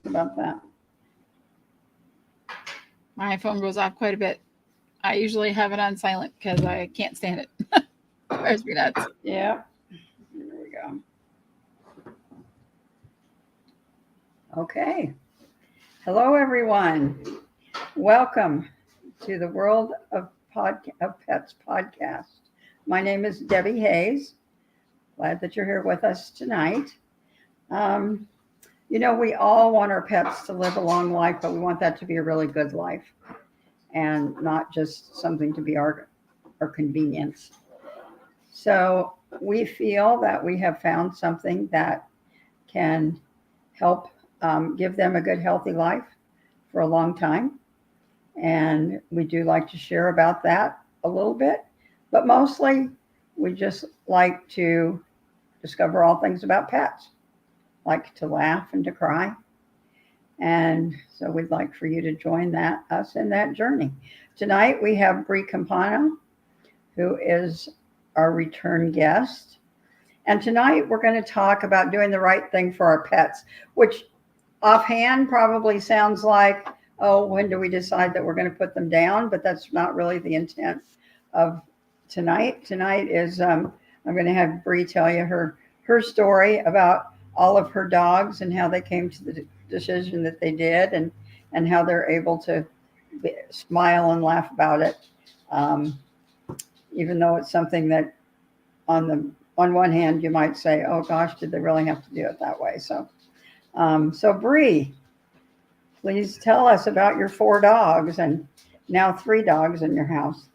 about that? My phone goes off quite a bit. I usually have it on silent because I can't stand it. Drives me nuts. Yeah. There we go. Okay. Hello, everyone. Welcome to the World of Pets podcast. My name is Debbie Hayes. Glad that you're here with us tonight. Um, we all want our pets to live a long life, but we want that to be a really good life and not just something to be our convenience. So we feel that we have found something that can help give them a good, healthy life for a long time. And we do like to share about that a little bit, but mostly we just like to discover all things about pets, like to laugh and to cry. And so we'd like for you to join us in that journey. Tonight we have Bri Campano, who is our return guest. And tonight we're going to talk about doing the right thing for our pets, which offhand probably sounds like, oh, when do we decide that we're going to put them down? But that's not really the intent of tonight. Tonight is I'm going to have Bri tell you her story about all of her dogs and how they came to the decision that they did, and how they're able to smile and laugh about it, even though it's something that on one hand you might say, oh gosh, did they really have to do it that way? So Bri, please tell us about your 4 dogs and now 3 dogs in your house.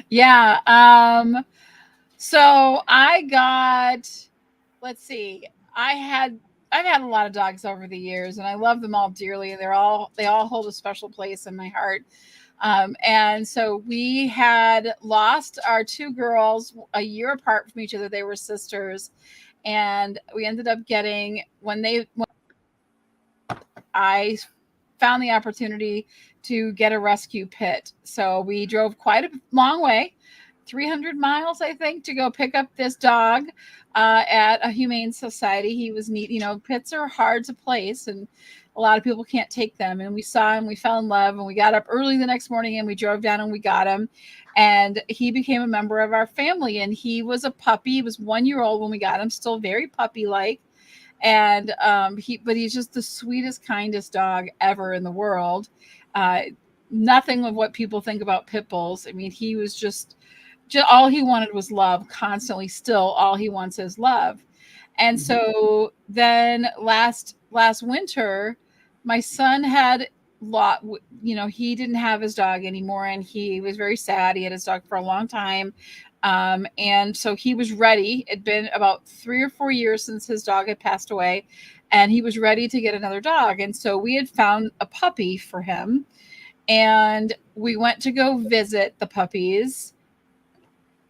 Yeah. So I got, let's see, I've had a lot of dogs over the years, and I love them all dearly. They all hold a special place in my heart. And so we had lost our 2 girls a year apart from each other. They were sisters, and we ended up getting when I found the opportunity to get a rescue pit. So we drove quite a long way, 300 miles, I think, to go pick up this dog at a humane society. He was neat. Pits are hard to place, and a lot of people can't take them. And we saw him, we fell in love, and we got up early the next morning and we drove down and we got him. And he became a member of our family. And he was a puppy. He was 1 year old when we got him, still very puppy-like. And he's just the sweetest, kindest dog ever in the world. Nothing of what people think about pit bulls. I mean, he was just all he wanted was love constantly. Still, all he wants is love. And so then last winter, my son had he didn't have his dog anymore, and he was very sad. He had his dog for a long time. And so he was ready. It'd been about 3 or 4 years since his dog had passed away, and he was ready to get another dog. And so we had found a puppy for him, and we went to go visit the puppies,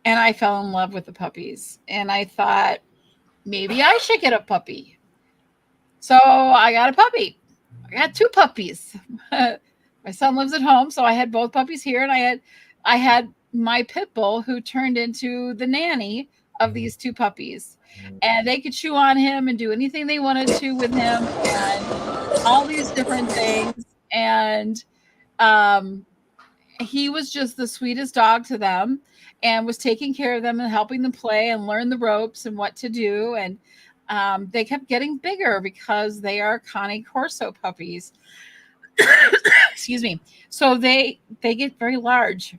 and I fell in love with the puppies. And I thought, maybe I should get a puppy. So I got a puppy. I got 2 puppies. My son lives at home, so I had both puppies here, and I had my pit bull who turned into the nanny of these 2 puppies. And they could chew on him and do anything they wanted to with him, and all these different things. And he was just the sweetest dog to them, and was taking care of them and helping them play and learn the ropes and what to do. And they kept getting bigger because they are Cane Corso puppies. Excuse me. So they get very large.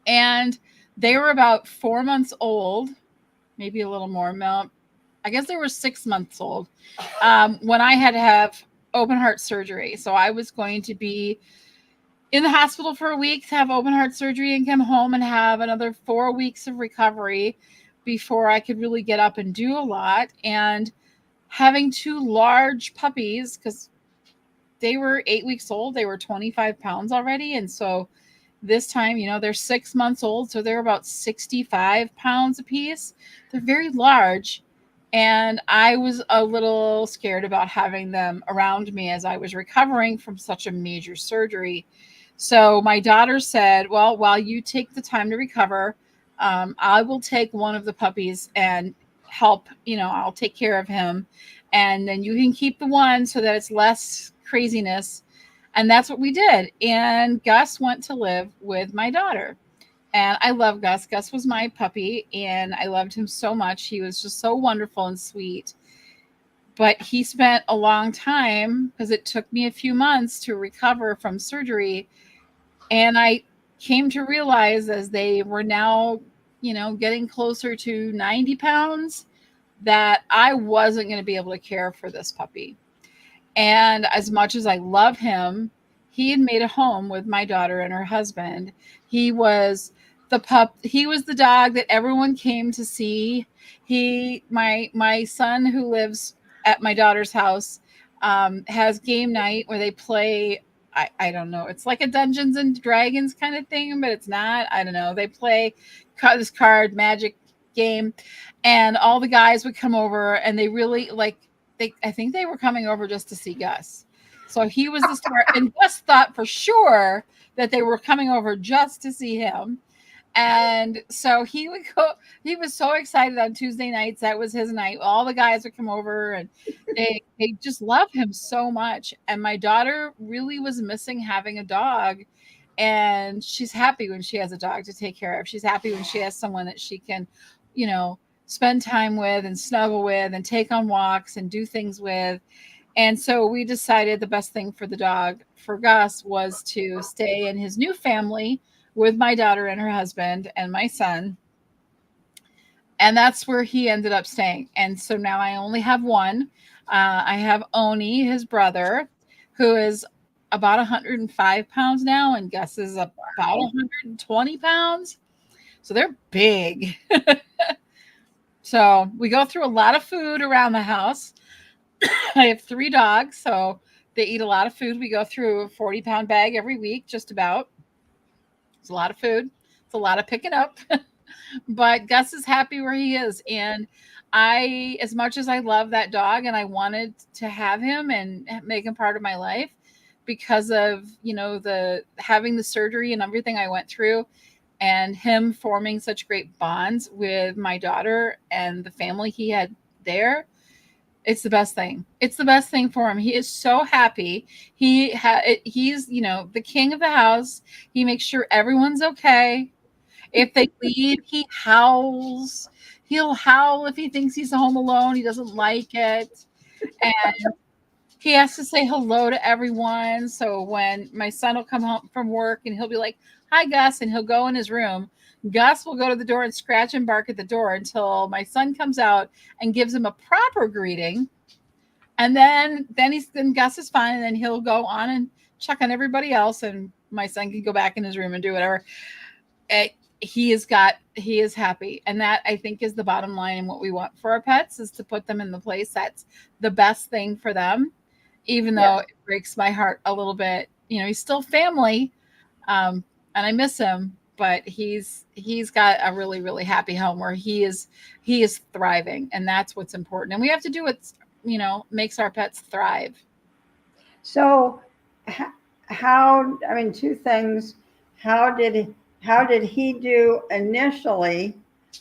And they were about 4 months old, maybe a little more. I guess they were 6 months old when I had to have open heart surgery. So I was going to be in the hospital for a week to have open heart surgery and come home and have another 4 weeks of recovery before I could really get up and do a lot. And having 2 large puppies, because they were 8 weeks old, they were 25 pounds already. And so this time, they're 6 months old, so they're about 65 pounds apiece. They're very large. And I was a little scared about having them around me as I was recovering from such a major surgery. So my daughter said, well, while you take the time to recover, I will take one of the puppies and help, I'll take care of him. and then you can keep the one so that it's less craziness. And that's what we did. And Gus went to live with my daughter. And I love Gus. Gus was my puppy, and I loved him so much. He was just so wonderful and sweet. But he spent a long time, because it took me a few months to recover from surgery. And I came to realize, as they were now, getting closer to 90 pounds, that I wasn't going to be able to care for this puppy. And as much as I love him, he had made a home with my daughter and her husband. He was he was the dog that everyone came to see. My son, who lives at my daughter's house, has game night where they play. I don't know. It's like a Dungeons and Dragons kind of thing, but it's not. I don't know. They play this card magic game, and all the guys would come over, and they really like. I think they were coming over just to see Gus. So he was the star. And Gus thought for sure that they were coming over just to see him. And so he would go, he was so excited on Tuesday nights. That was his night. All the guys would come over, and they just love him so much. And my daughter really was missing having a dog. And she's happy when she has a dog to take care of. She's happy when she has someone that she can, spend time with and snuggle with and take on walks and do things with. And so we decided the best thing for the dog, for Gus, was to stay in his new family with my daughter and her husband and my son. And that's where he ended up staying. And so now I only have one. I have Oni, his brother, who is about 105 pounds now, and Gus is about 120 pounds. So they're big. So we go through a lot of food around the house. I have 3 dogs, so they eat a lot of food. We go through a 40-pound bag every week, just about. It's a lot of food. It's a lot of picking up. But Gus is happy where he is. And as much as I love that dog and I wanted to have him and make him part of my life because of, having the surgery and everything I went through, and him forming such great bonds with my daughter and the family he had there, it's the best thing. It's the best thing for him. He is so happy. He's, the king of the house. He makes sure everyone's okay. If they leave, he howls. He'll howl if he thinks he's home alone. He doesn't like it. And he has to say hello to everyone. So when my son will come home from work and he'll be like, "Hi, Gus," and he'll go in his room, Gus will go to the door and scratch and bark at the door until my son comes out and gives him a proper greeting. And then Gus is fine, and then he'll go on and check on everybody else, and my son can go back in his room and do whatever. He is happy. And that, I think, is the bottom line. And what we want for our pets is to put them in the place that's the best thing for them, even though it breaks my heart a little bit. He's still family, and I miss him, but he's got a really, really happy home where he is thriving, and that's what's important. And we have to do what makes our pets thrive. So how, I mean, 2 things. How did he do initially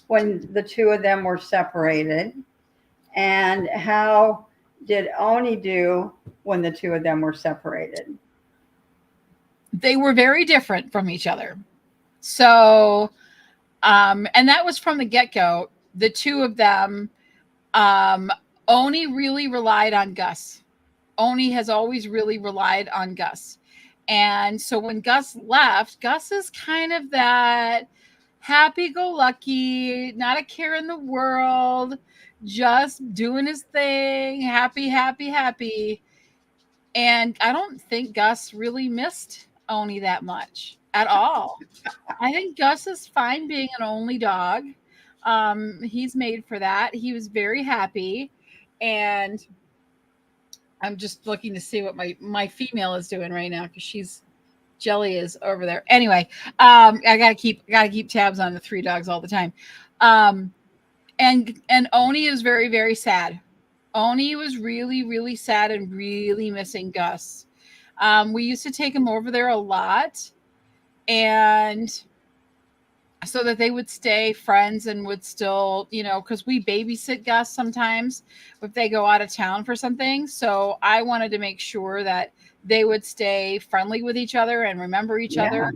when the 2 of them were separated? And how did Oni do when the 2 of them were separated? They were very different from each other. So, and that was from the get-go. The 2 of them, Oni really relied on Gus. Oni has always really relied on Gus. And so when Gus left, Gus is kind of that happy-go-lucky, not a care in the world, just doing his thing, happy, happy, happy. And I don't think Gus really missed Oni that much at all. I think Gus is fine being an only dog. He's made for that. He was very happy. And I'm just looking to see what my female is doing right now, because Jelly is over there. Anyway, I gotta keep tabs on the 3 dogs all the time. And Oni is very, very sad. Oni was really, really sad and really missing Gus. We used to take him over there a lot, and so that they would stay friends and would still, because we babysit Gus sometimes if they go out of town for something. So I wanted to make sure that they would stay friendly with each other and remember each Yeah. other.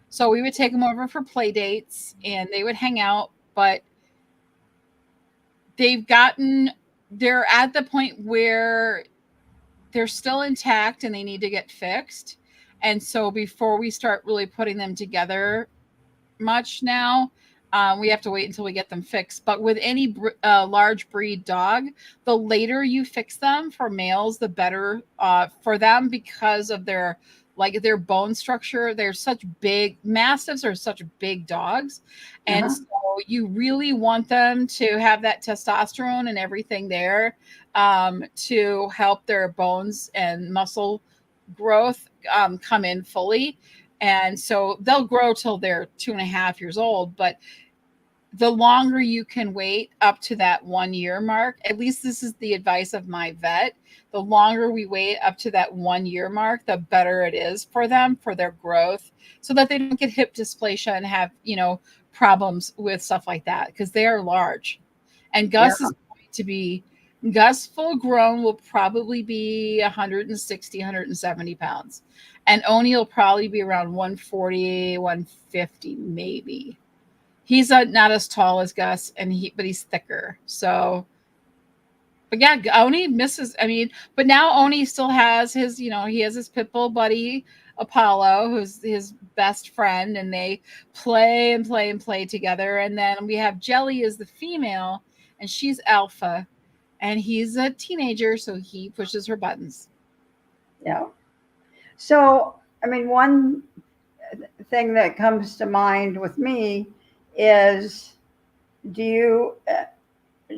So we would take them over for play dates and they would hang out, but they've gotten, they're at the point where they're still intact and they need to get fixed. And so before we start really putting them together much now, we have to wait until we get them fixed. But with any large breed dog, the later you fix them for males, the better for them because of their bone structure. They're such big mastiffs are such big dogs, and Uh-huh. so you really want them to have that testosterone and everything there to help their bones and muscle growth come in fully. And so they'll grow till they're 2.5 years old. But the longer you can wait up to that 1 year mark, at least this is the advice of my vet. The longer we wait up to that 1 year mark, the better it is for them, for their growth, so that they don't get hip dysplasia and have, problems with stuff like that, because they are large. And Yeah. Gus full grown will probably be 160, 170 pounds. And Oni will probably be around 140, 150, maybe. He's not as tall as Gus, but he's thicker. So, but yeah, Oni misses. I mean, but now Oni still has his, he has his pit bull buddy Apollo, who's his best friend, and they play and play and play together. And then we have Jelly as the female, and she's alpha, and he's a teenager, so he pushes her buttons. Yeah. So, I mean, one thing that comes to mind with me is, do you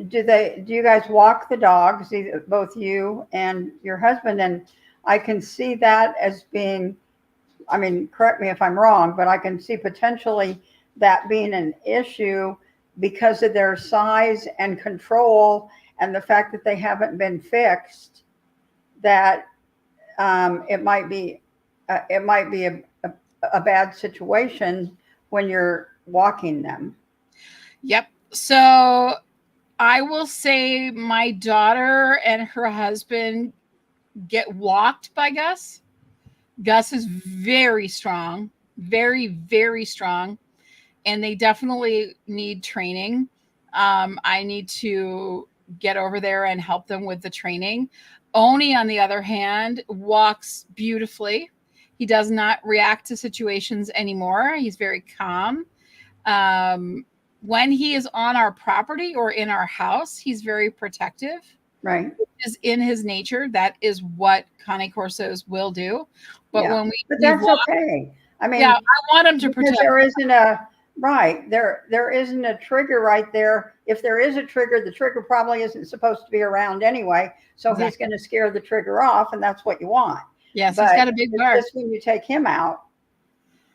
do you guys walk the dogs, both you and your husband? And I can see that as being, I mean, correct me if I'm wrong, but I can see potentially that being an issue because of their size and control and the fact that they haven't been fixed, that it might be a bad situation when you're walking them. Yep. So I will say my daughter and her husband get walked by Gus. Gus is very strong, very, very strong, and they definitely need training. I need to get over there and help them with the training. Oni, on the other hand, walks beautifully. He does not react to situations anymore. He's very calm. When he is on our property or in our house, he's very protective. Right. Is in his nature. That is what Cane Corsos will do. But Yeah. when But we that's walk, okay. I yeah, mean, I want him to because protect. there isn't a right there isn't a trigger right there. If there is a trigger, the trigger probably isn't supposed to be around anyway. So Exactly. he's going to scare the trigger off, and that's what you want. Yes, he's But got a big it's bar. just when you take him out,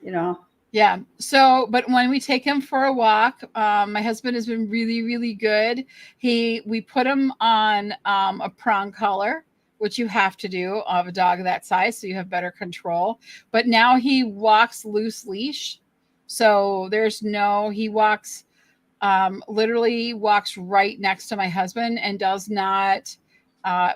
you know. Yeah. So, but when we take him for a walk, my husband has been really, really good. We put him on a prong collar, which you have to do of a dog that size, so you have better control. But now he walks loose leash. So he walks, literally walks right next to my husband and does not,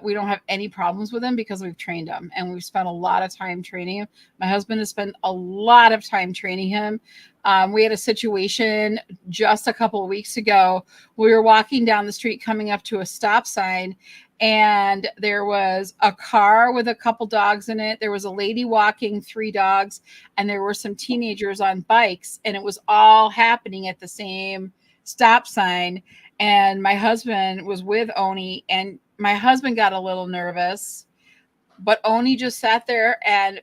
we don't have any problems with him because we've trained him and we've spent a lot of time training him. My husband has spent a lot of time training him. We had a situation just a couple of weeks ago. We were walking down the street coming up to a stop sign, and there was a car with a couple dogs in it. There was a lady walking 3 dogs, and there were some teenagers on bikes, and it was all happening at the same stop sign. And my husband was with Oni, and my husband got a little nervous, but Oni just sat there, and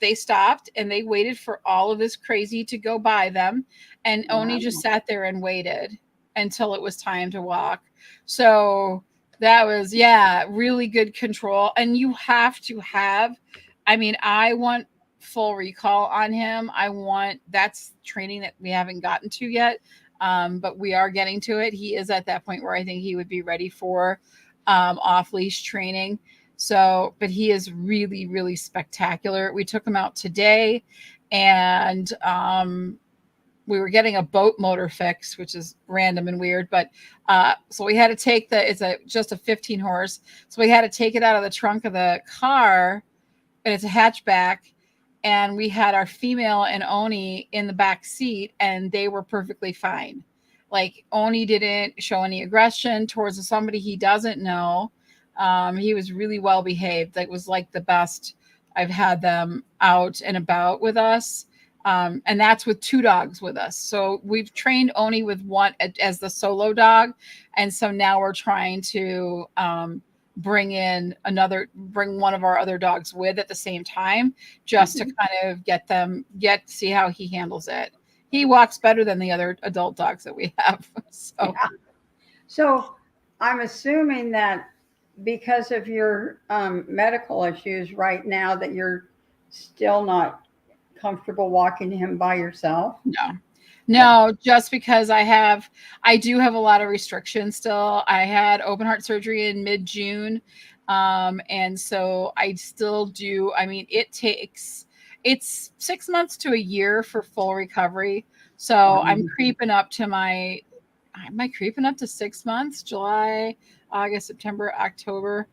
they stopped and they waited for all of this crazy to go by them. And Oni just sat there and waited until it was time to walk. So that was, really good control. And you have to have, I want full recall on him. That's training that we haven't gotten to yet. But we are getting to it. He is at that point where I think he would be ready for off leash training. So, but he is really, really spectacular. We took him out today, and we were getting a boat motor fixed, which is random and weird, but so we had to take just a 15 horse. So we had to take it out of the trunk of the car, and it's a hatchback. And we had our female and Oni in the back seat, and they were perfectly fine. Like, Oni didn't show any aggression towards somebody he doesn't know. He was really well behaved. That was like the best I've had them out and about with us. And that's with 2 dogs with us. So we've trained Oni with one as the solo dog. And so now we're trying to bring one of our other dogs with at the same time, just to kind of see how he handles it. He walks better than the other adult dogs that we have. So, yeah. So I'm assuming that because of your medical issues right now, that you're still not comfortable walking him by yourself. No, just because I do have a lot of restrictions still. I had open heart surgery in mid-June. And so I still do. I mean, it's 6 months to a year for full recovery. So I'm creeping up to am I creeping up to 6 months? July, August, September, October.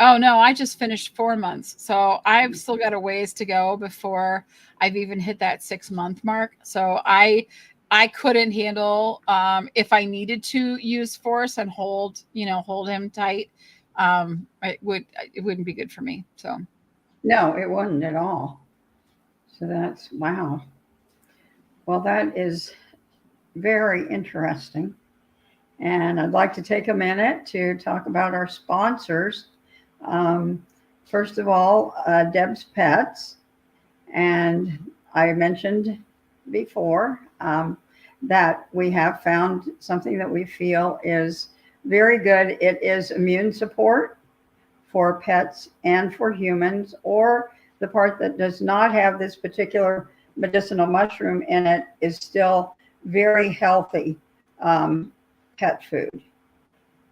Oh no, I just finished 4 months. So I've still got a ways to go before I've even hit that 6-month mark. So I couldn't handle if I needed to use force and hold him tight. It wouldn't be good for me. So no, it wasn't at all. So that's wow. Well, that is very interesting. And I'd like to take a minute to talk about our sponsors. First of all, Deb's Pets. And I mentioned before that we have found something that we feel is very good. It is immune support for pets and for humans, or the part that does not have this particular medicinal mushroom in it is still very healthy pet food.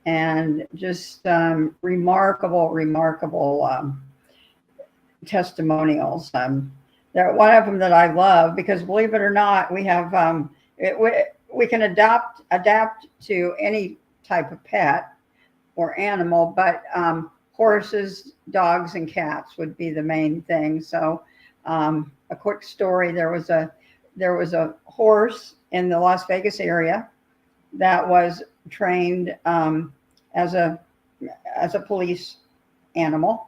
And just remarkable testimonials. There, one of them that I love, because believe it or not, we have we can adapt to any type of pet or animal, but horses, dogs, and cats would be the main thing. So a quick story: there was a horse in the Las Vegas area that was trained as a police animal,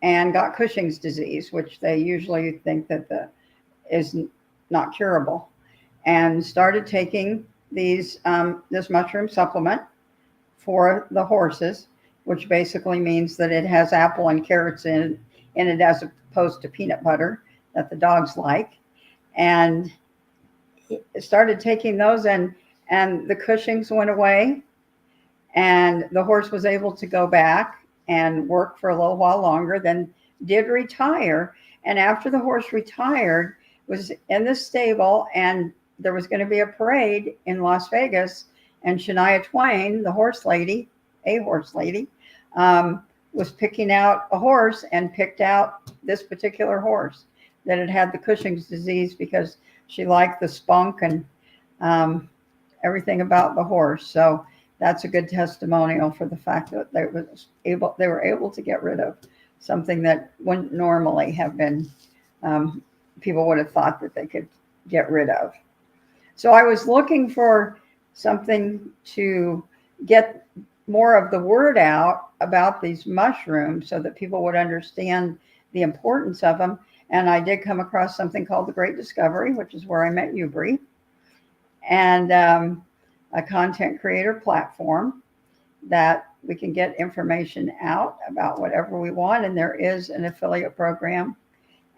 and got Cushing's disease, which they usually think that is not curable, and started taking this mushroom supplement for the horses, which basically means that it has apple and carrots in it as opposed to peanut butter that the dogs like. And started taking those, and the Cushing's went away, and the horse was able to go back and work for a little while longer, then did retire. And after the horse retired, was in the stable, and there was going to be a parade in Las Vegas, and Shania Twain, the horse lady, was picking out a horse, and picked out this particular horse that had the Cushing's disease because she liked the spunk and everything about the horse. So that's a good testimonial for the fact that they were able to get rid of something that wouldn't normally have been, people would have thought that they could get rid of. So I was looking for something to get more of the word out about these mushrooms so that people would understand the importance of them. And I did come across something called The Great Discovery, which is where I met you, Bri, and a content creator platform that we can get information out about whatever we want. And there is an affiliate program.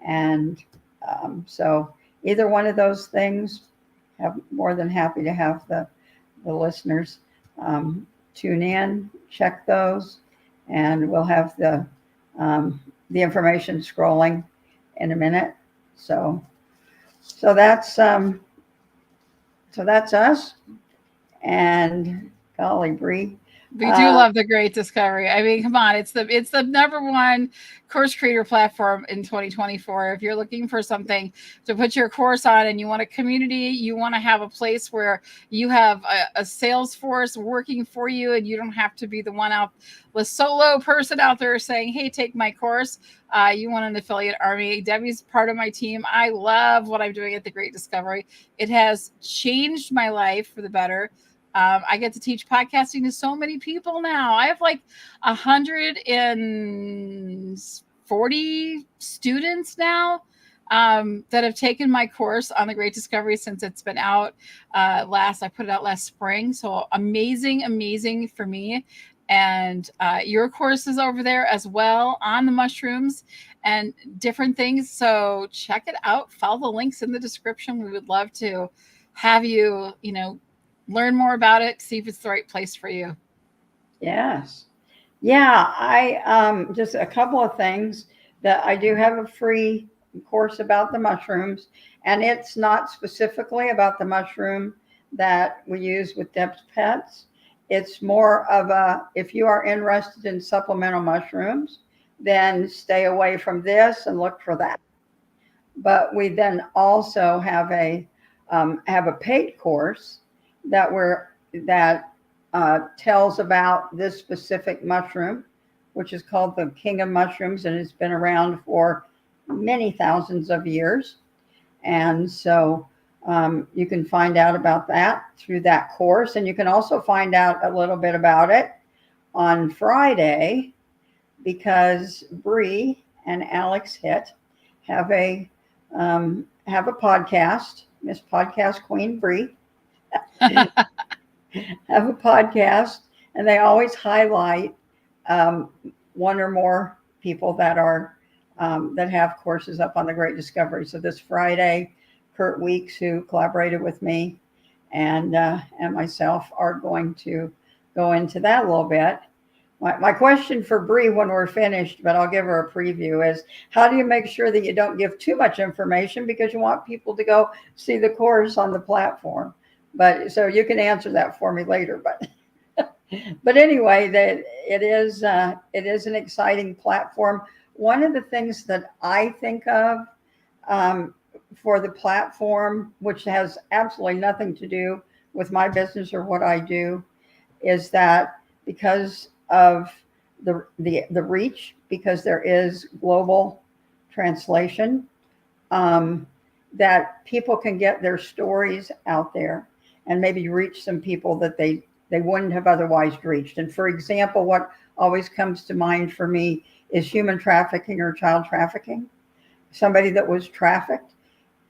And so either one of those things, I'm more than happy to have the listeners tune in, check those, and we'll have the information scrolling in a minute. So that's us. And golly, Bri, We do love the Great Discovery. I mean, come on, it's the number one course creator platform in 2024. If you're looking for something to put your course on and you want a community, you want to have a place where you have a sales force working for you and you don't have to be the solo person out there saying, hey, take my course. You want an affiliate army. Debbie's part of my team. I love what I'm doing at the Great Discovery. It has changed my life for the better. I get to teach podcasting to so many people now. I have like 140 students now that have taken my course on the Great Discovery since it's been out. I put it out last spring. So amazing for me. And your course is over there as well on the mushrooms and different things. So check it out. Follow the links in the description. We would love to have you, learn more about it, see if it's the right place for you. Yes. Yeah, I just a couple of things that I do have a free course about the mushrooms, and it's not specifically about the mushroom that we use with Deb's Pets. It's more of if you are interested in supplemental mushrooms, then stay away from this and look for that. But we then also have a paid course that tells about this specific mushroom, which is called the King of Mushrooms, and it's been around for many thousands of years. And so you can find out about that through that course. And you can also find out a little bit about it on Friday, because Bri and Alex Hitt have a podcast. Miss Podcast Queen Bri have a podcast, and they always highlight one or more people that have courses up on the Great Discovery. So this Friday, Kurt Weeks, who collaborated with me, and myself are going to go into that a little bit. My question for Bri when we're finished, but I'll give her a preview, is how do you make sure that you don't give too much information, because you want people to go see the course on the platform? But so you can answer that for me later. But anyway, that it is an exciting platform. One of the things that I think of for the platform, which has absolutely nothing to do with my business or what I do, is that because of the reach, because there is global translation, that people can get their stories out there and maybe reach some people that they wouldn't have otherwise reached. And for example, what always comes to mind for me is human trafficking or child trafficking. Somebody that was trafficked,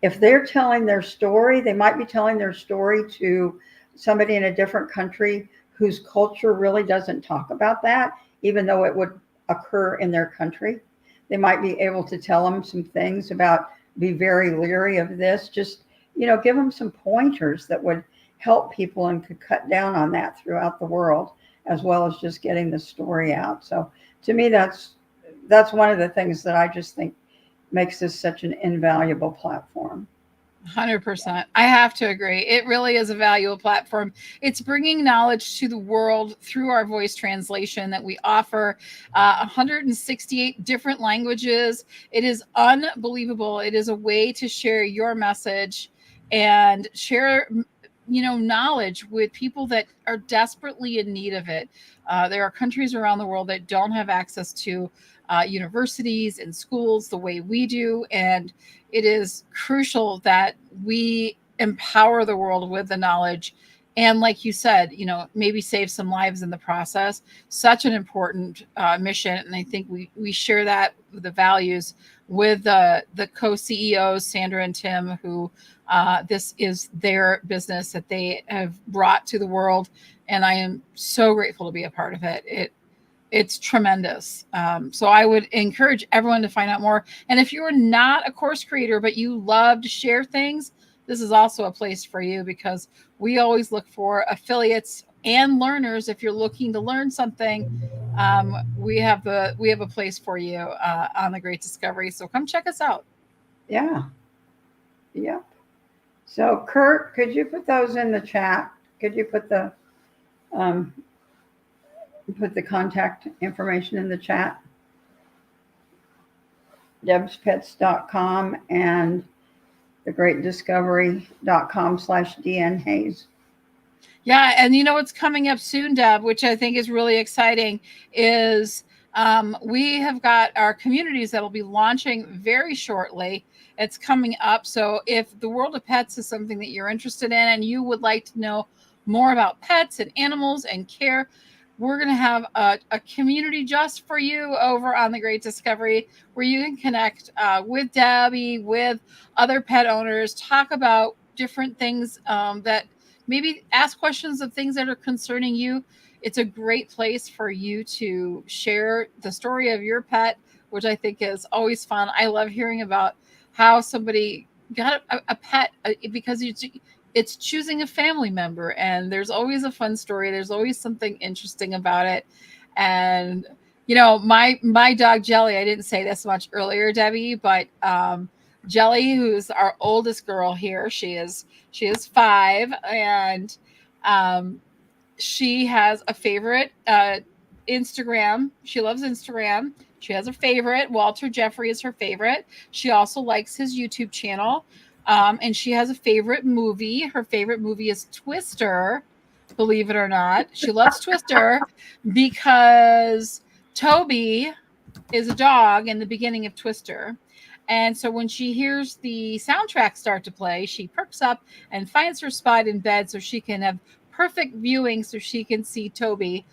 if they're telling their story, they might be telling their story to somebody in a different country whose culture really doesn't talk about that, even though it would occur in their country. They might be able to tell them some things about, be very leery of this, just, give them some pointers that would help people and could cut down on that throughout the world, as well as just getting the story out. So to me, that's one of the things that I just think makes this such an invaluable platform. 100%. I have to agree. It really is a valuable platform. It's bringing knowledge to the world through our voice translation that we offer, 168 different languages. It is unbelievable. It is a way to share your message and share knowledge with people that are desperately in need of it. There are countries around the world that don't have access to universities and schools the way we do. And it is crucial that we empower the world with the knowledge. And like you said, maybe save some lives in the process. Such an important mission. And I think we share that with the values with the co-CEOs, Sandra and Tim, who this is their business that they have brought to the world. And I am so grateful to be a part of it. It's tremendous. So I would encourage everyone to find out more. And if you're not a course creator, but you love to share things, this is also a place for you, because we always look for affiliates and learners. If you're looking to learn something, we have a place for you on the Great Discovery. So come check us out. Yeah. Yep. So Kurt, could you put those in the chat? Could you put the put the contact information in the chat. debspets.com and thegreatdiscovery.com/DNHayes. Yeah, and you know what's coming up soon, Deb, which I think is really exciting, is we have got our communities that will be launching very shortly. It's coming up. So if the world of pets is something that you're interested in and you would like to know more about pets and animals and care, we're going to have a community just for you over on The Great Discovery where you can connect with Debbie, with other pet owners, talk about different things that maybe ask questions of things that are concerning you. It's a great place for you to share the story of your pet, which I think is always fun. I love hearing about how somebody got a pet because it's choosing a family member, and there's always a fun story. There's always something interesting about it. And you know, my dog Jelly, I didn't say this much earlier, Debbie, but Jelly, who's our oldest girl here, she is 5, and she has a favorite Instagram. She loves Instagram. She has a favorite. Walter Jeffrey is her favorite. She also likes his YouTube channel. And she has a favorite movie. Her favorite movie is Twister, believe it or not. She loves Twister because Toby is a dog in the beginning of Twister. And so when she hears the soundtrack start to play, she perks up and finds her spot in bed so she can have perfect viewing so she can see Toby.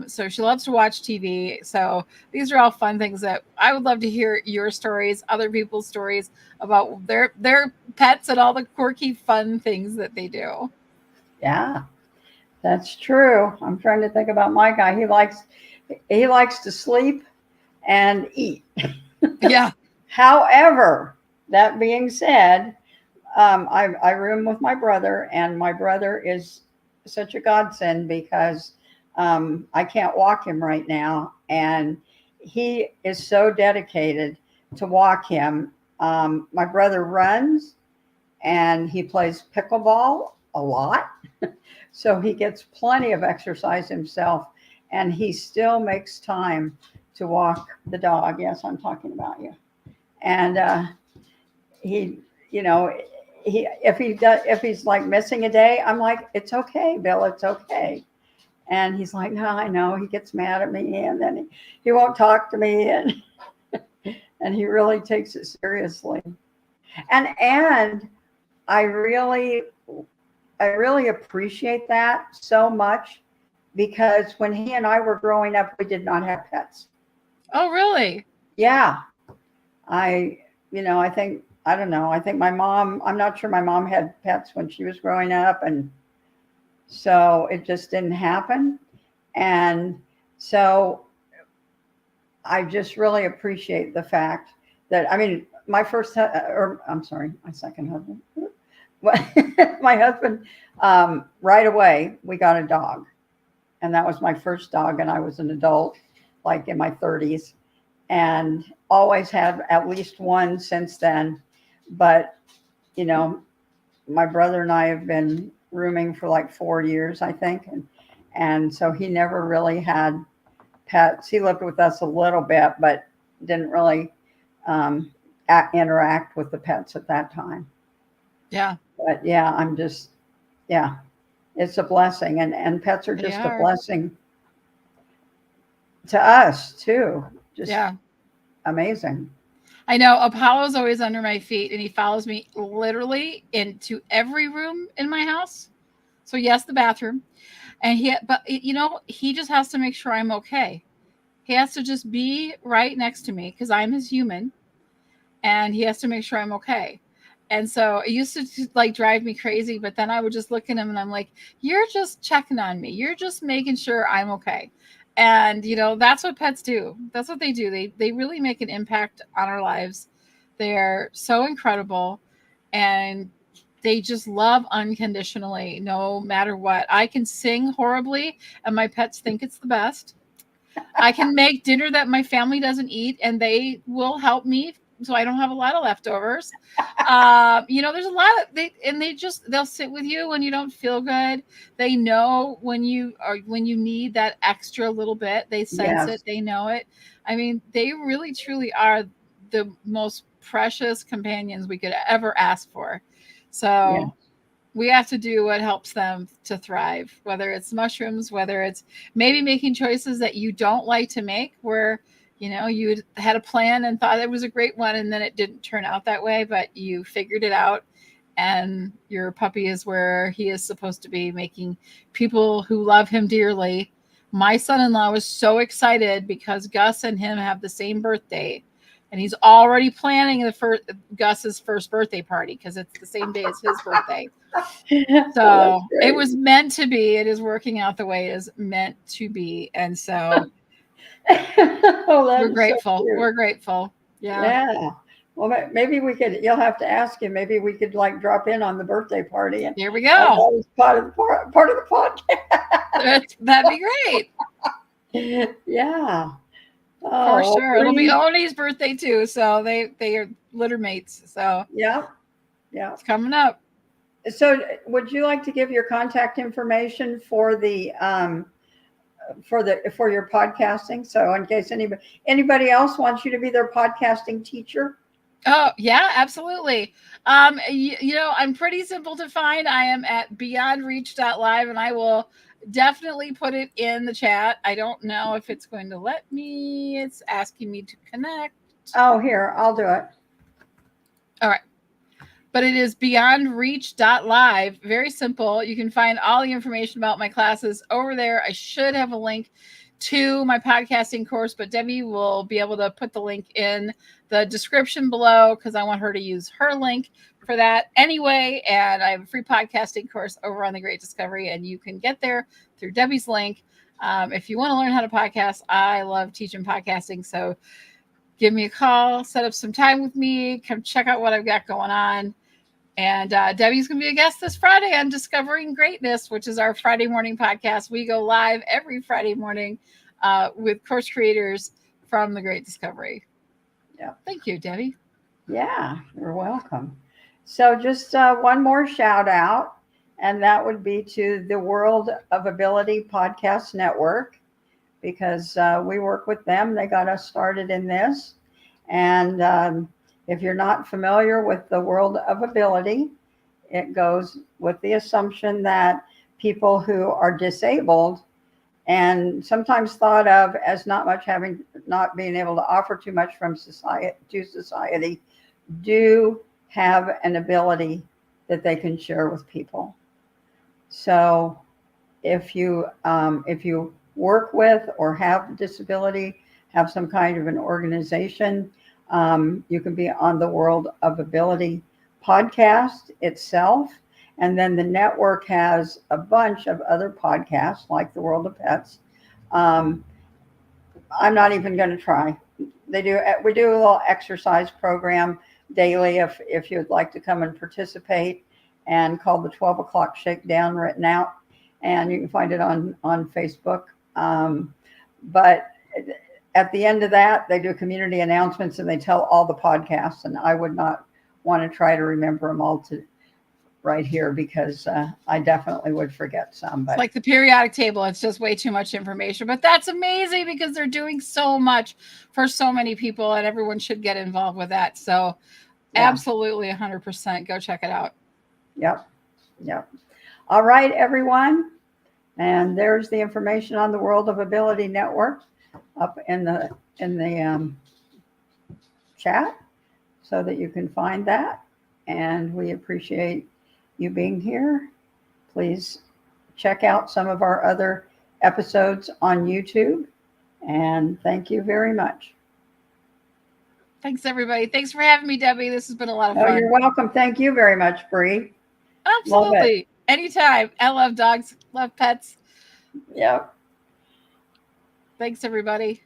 So she loves to watch TV. So these are all fun things that I would love to hear your stories, other people's stories about their pets and all the quirky, fun things that they do. Yeah, that's true. I'm trying to think about my guy. He likes to sleep and eat. Yeah. However, that being said, I room with my brother, and my brother is such a godsend because I can't walk him right now, and he is so dedicated to walk him. My brother runs and he plays pickleball a lot, so he gets plenty of exercise himself, and he still makes time to walk the dog. Yes, I'm talking about you. And he, you know, if he's like missing a day, I'm like, it's okay, Bill, it's okay. And he's like, no, I know. He gets mad at me, and then he won't talk to me, and and he really takes it seriously. And I really appreciate that so much because when he and I were growing up, we did not have pets. Oh, really? Yeah, I think, I don't know. I think my mom, I'm not sure my mom had pets when she was growing up. And so it just didn't happen. And so I just really appreciate the fact that, I mean, my second husband, my husband, right away, we got a dog. And that was my first dog. And I was an adult, like in my 30s. And always had at least one since then. But, my brother and I have been rooming for like 4 years, I think. And so he never really had pets. He lived with us a little bit, but didn't really interact with the pets at that time. Yeah. But yeah, it's a blessing. And pets are just a blessing to us too. Just amazing. I know Apollo's always under my feet, and he follows me literally into every room in my house. So yes, the bathroom, and he just has to make sure I'm okay. He has to just be right next to me because I'm his human, and he has to make sure I'm okay. And so it used to like drive me crazy, but then I would just look at him and I'm like, you're just checking on me. You're just making sure I'm okay. And that's what pets do. That's what they do. They really make an impact on our lives. They're so incredible, and they just love unconditionally, no matter what. I can sing horribly, and my pets think it's the best. I can make dinner that my family doesn't eat, and they will help me so I don't have a lot of leftovers. There's a lot of they'll sit with you when you don't feel good. They know when you need that extra little bit. They sense Yes. it. They know it. I mean, they really truly are the most precious companions we could ever ask for. Yeah. So we have to do what helps them to thrive, whether it's mushrooms, whether it's maybe making choices that you don't like to make, where you had a plan and thought it was a great one, and then it didn't turn out that way, but you figured it out, and your puppy is where he is supposed to be, making people who love him dearly. My son-in-law was so excited because Gus and him have the same birthday, and he's already planning Gus's first birthday party because it's the same day as his birthday. So it was meant to be. It is working out the way it is meant to be, and so we're grateful. We're grateful. Yeah. Well, maybe you'll have to ask him. Maybe we could like drop in on the birthday party. And here we go. That was part of the podcast. That'd be great. Yeah. For sure. It'll beOni's birthday too. So they are litter mates. So yeah. It's coming up. So would you like to give your contact information for the for your podcasting? So in case anybody else wants you to be their podcasting teacher? Oh yeah, absolutely. I'm pretty simple to find. I am at beyondreach.live, and I will definitely put it in the chat. I don't know if it's going to let me. It's asking me to connect. Oh, here, I'll do it. All right. But it is beyondreach.live. Very simple. You can find all the information about my classes over there. I should have a link to my podcasting course, but Debbie will be able to put the link in the description below because I want her to use her link for that anyway. And I have a free podcasting course over on The Great Discovery, and you can get there through Debbie's link. If you want to learn how to podcast, I love teaching podcasting. So give me a call, set up some time with me, come check out what I've got going on. And Debbie's going to be a guest this Friday on Discovering Greatness, which is our Friday morning podcast. We go live every Friday morning with course creators from The Great Discovery. Yeah. Thank you, Debbie. Yeah, you're welcome. So just one more shout out, and that would be to the World of Ability Podcast Network, because we work with them. They got us started in this. And if you're not familiar with the World of Ability, it goes with the assumption that people who are disabled and sometimes thought of as not being able to offer too much from society do have an ability that they can share with people. So if you work with or have a disability, have some kind of an organization, you can be on the World of Ability podcast itself. And then the network has a bunch of other podcasts like the World of Pets. I'm not even going to try. We do a little exercise program daily if you'd like to come and participate, and called the 12 o'clock shakedown written out. And you can find it on Facebook. But at the end of that, they do community announcements and they tell all the podcasts. And I would not want to try to remember them all right here because I definitely would forget some. But it's like the periodic table. It's just way too much information. But that's amazing because they're doing so much for so many people, and everyone should get involved with that. So absolutely 100% go check it out. Yep. All right, everyone. And there's the information on the World of Ability Network up in the chat so that you can find that. And we appreciate you being here. Please check out some of our other episodes on YouTube. And thank you very much. Thanks, everybody. Thanks for having me, Debbie. This has been a lot of fun. Oh, you're welcome. Thank you very much, Bri. Absolutely. Anytime. I love dogs, love pets. Yep. Thanks, everybody.